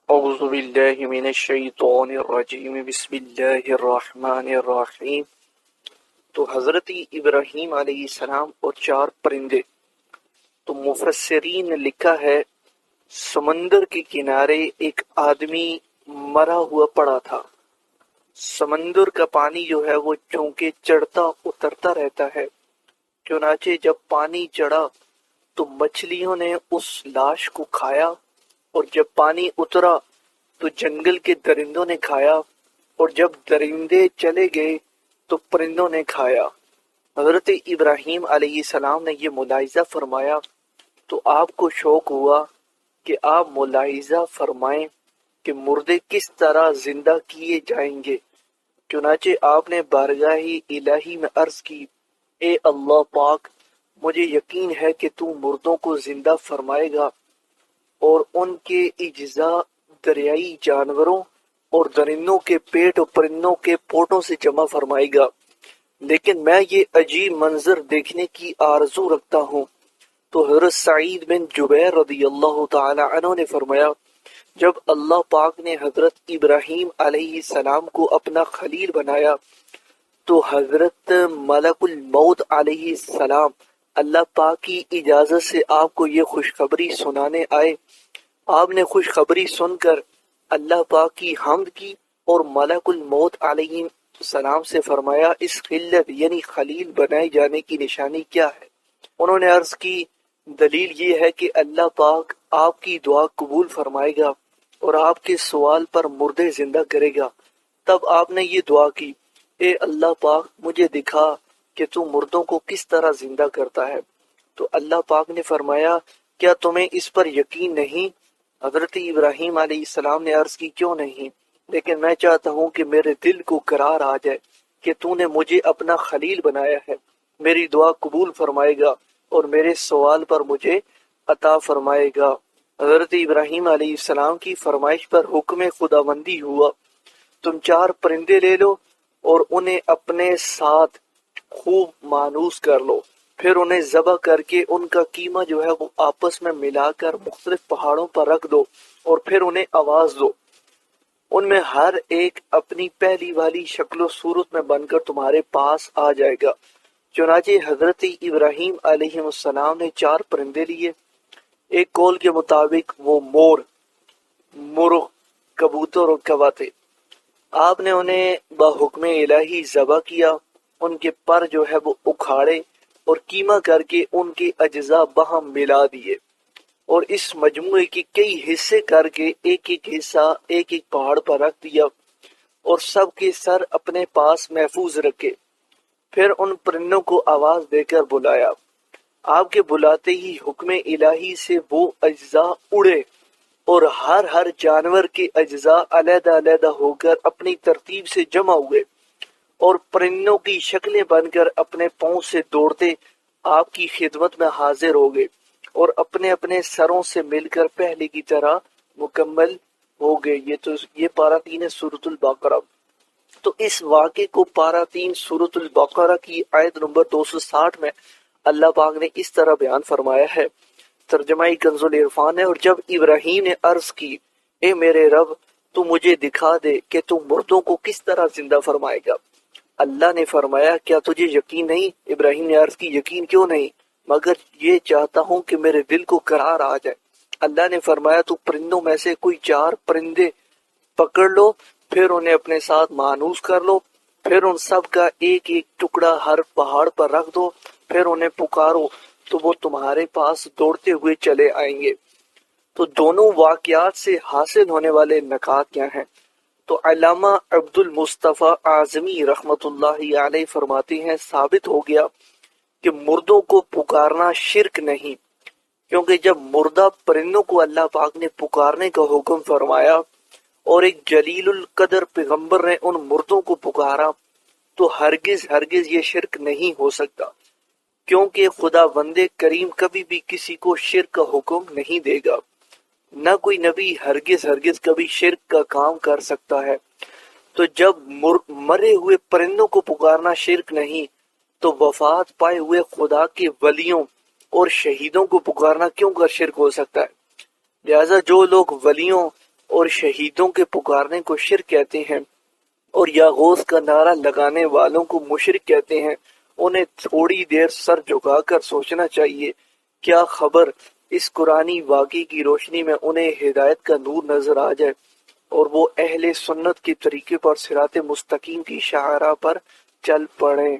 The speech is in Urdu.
اعوذ باللہ من الشیطان الرجیم بسم اللہ الرحمن الرحیم۔ تو حضرت ابراہیم علیہ السلام اور 4 پرندے، تو مفسرین نے لکھا ہے سمندر کے کنارے ایک آدمی مرا ہوا پڑا تھا۔ سمندر کا پانی جو ہے وہ چونکہ چڑھتا اترتا رہتا ہے، چنانچہ جب پانی چڑھا تو مچھلیوں نے اس لاش کو کھایا، اور جب پانی اترا تو جنگل کے درندوں نے کھایا، اور جب درندے چلے گئے تو پرندوں نے کھایا۔ حضرت ابراہیم علیہ السلام نے یہ ملاحظہ فرمایا تو آپ کو شوق ہوا کہ آپ ملاحظہ فرمائیں کہ مردے کس طرح زندہ کیے جائیں گے۔ چنانچہ آپ نے بارگاہ الہی میں عرض کی، اے اللہ پاک، مجھے یقین ہے کہ تو مردوں کو زندہ فرمائے گا اور ان کے اجزاء دریائی جانوروں اور درندوں کے پیٹ اور پرندوں کے پوٹوں سے جمع فرمائے گا، لیکن میں یہ عجیب منظر دیکھنے کی آرزو رکھتا ہوں۔ تو حضرت سعید بن جبیر رضی اللہ تعالی عنہ نے فرمایا، جب اللہ پاک نے حضرت ابراہیم علیہ السلام کو اپنا خلیل بنایا تو حضرت ملک الموت علیہ السلام اللہ پاک کی اجازت سے آپ کو یہ خوشخبری سنانے آئے۔ آپ نے خوشخبری سن کر اللہ پاک کی حمد کی اور ملک الموت علیہ السلام سے فرمایا، اس خلت یعنی خلیل بنائے جانے کی نشانی کیا ہے؟ انہوں نے عرض کی، دلیل یہ ہے کہ اللہ پاک آپ کی دعا قبول فرمائے گا اور آپ کے سوال پر مردے زندہ کرے گا۔ تب آپ نے یہ دعا کی، اے اللہ پاک، مجھے دکھا کہ تو مردوں کو کس طرح زندہ کرتا ہے۔ تو اللہ پاک نے فرمایا، کیا تمہیں اس پر یقین نہیں؟ حضرت ابراہیم علیہ السلام نے عرض کی، کیوں نہیں؟ لیکن میں چاہتا ہوں کہ میرے دل کو قرار آ جائے کہ تو نے مجھے اپنا خلیل بنایا ہے، میری دعا قبول فرمائے گا اور میرے سوال پر مجھے عطا فرمائے گا۔ حضرت ابراہیم علیہ السلام کی فرمائش پر حکم خداوندی ہوا، تم 4 پرندے لے لو اور انہیں اپنے ساتھ خوب مانوس کر لو، پھر انہیں ذبح کر کے ان کا قیمہ جو ہے وہ آپس میں ملا کر مختلف پہاڑوں پر رکھ دو، اور پھر انہیں آواز دو، ان میں ہر ایک اپنی پہلی والی شکل و صورت میں بن کر تمہارے پاس آ جائے گا۔ چنانچہ حضرت ابراہیم علیہ السلام نے 4 پرندے لیے۔ ایک قول کے مطابق وہ مور، مرغ، کبوتر اور کوا تھے۔ آپ نے انہیں بحکم الہی ذبح کیا، ان کے پر جو ہے وہ اکھاڑے اور قیمہ کر کے ان کے اجزاء باہم ملا دیے، اور اس مجموعے کے کئی حصے کر کے ایک ایک حصہ ایک ایک پہاڑ پر رکھ دیا، اور سب کے سر اپنے پاس محفوظ رکھے۔ پھر ان پرندوں کو آواز دے کر بلایا، آپ کے بلاتے ہی حکم الہی سے وہ اجزاء اڑے، اور ہر جانور کے اجزاء علیحدہ علیحدہ ہو کر اپنی ترتیب سے جمع ہوئے، اور پرندوں کی شکلیں بن کر اپنے پاؤں سے دوڑتے آپ کی خدمت میں حاضر ہو گئے، اور اپنے اپنے سروں سے مل کر پہلے کی طرح مکمل ہو گئے۔ یہ پارہ 3 ہے سورۃ البقرہ۔ تو اس واقعے کو پارہ 3 سورۃ البقرہ کی آیت نمبر 260 میں اللہ پاک نے اس طرح بیان فرمایا ہے، ترجمہ کنز العرفان ہے، اور جب ابراہیم نے عرض کی، اے میرے رب، تو مجھے دکھا دے کہ تو مردوں کو کس طرح زندہ فرمائے گا۔ اللہ نے فرمایا، کیا تجھے یقین نہیں؟ ابراہیم نے عرض کی، یقین کیوں نہیں، مگر یہ چاہتا ہوں کہ میرے دل کو قرار آ جائے۔ اللہ نے فرمایا، تو پرندوں میں سے کوئی 4 پرندے پکڑ لو، پھر انہیں اپنے ساتھ مانوس کر لو، پھر ان سب کا ایک ایک ٹکڑا ہر پہاڑ پر رکھ دو، پھر انہیں پکارو تو وہ تمہارے پاس دوڑتے ہوئے چلے آئیں گے۔ تو دونوں واقعات سے حاصل ہونے والے نکات کیا ہیں؟ تو علامہ عبد المصطفیٰ اعظمی رحمت اللہ علیہ فرماتے ہیں، ثابت ہو گیا کہ مردوں کو پکارنا شرک نہیں، کیونکہ جب مردہ پرندوں کو اللہ پاک نے پکارنے کا حکم فرمایا اور ایک جلیل القدر پیغمبر نے ان مردوں کو پکارا، تو ہرگز یہ شرک نہیں ہو سکتا، کیونکہ خدا بند کریم کبھی بھی کسی کو شرک کا حکم نہیں دے گا، نہ کوئی نبی ہرگز کبھی شرک کا کام کر سکتا ہے۔ تو جب مرے ہوئے پرندوں کو پکارنا شرک نہیں، تو وفات پائے ہوئے خدا کے ولیوں اور شہیدوں کو پکارنا کیوں کر شرک ہو سکتا ہے؟ لہٰذا جو لوگ ولیوں اور شہیدوں کے پکارنے کو شرک کہتے ہیں، اور یا غوث کا نعرہ لگانے والوں کو مشرک کہتے ہیں، انہیں تھوڑی دیر سر جھکا کر سوچنا چاہیے، کیا خبر اس قرآنی واقعے کی روشنی میں انہیں ہدایت کا نور نظر آ جائے اور وہ اہل سنت کے طریقے پر صراط مستقیم کی شاہراہ پر چل پڑیں۔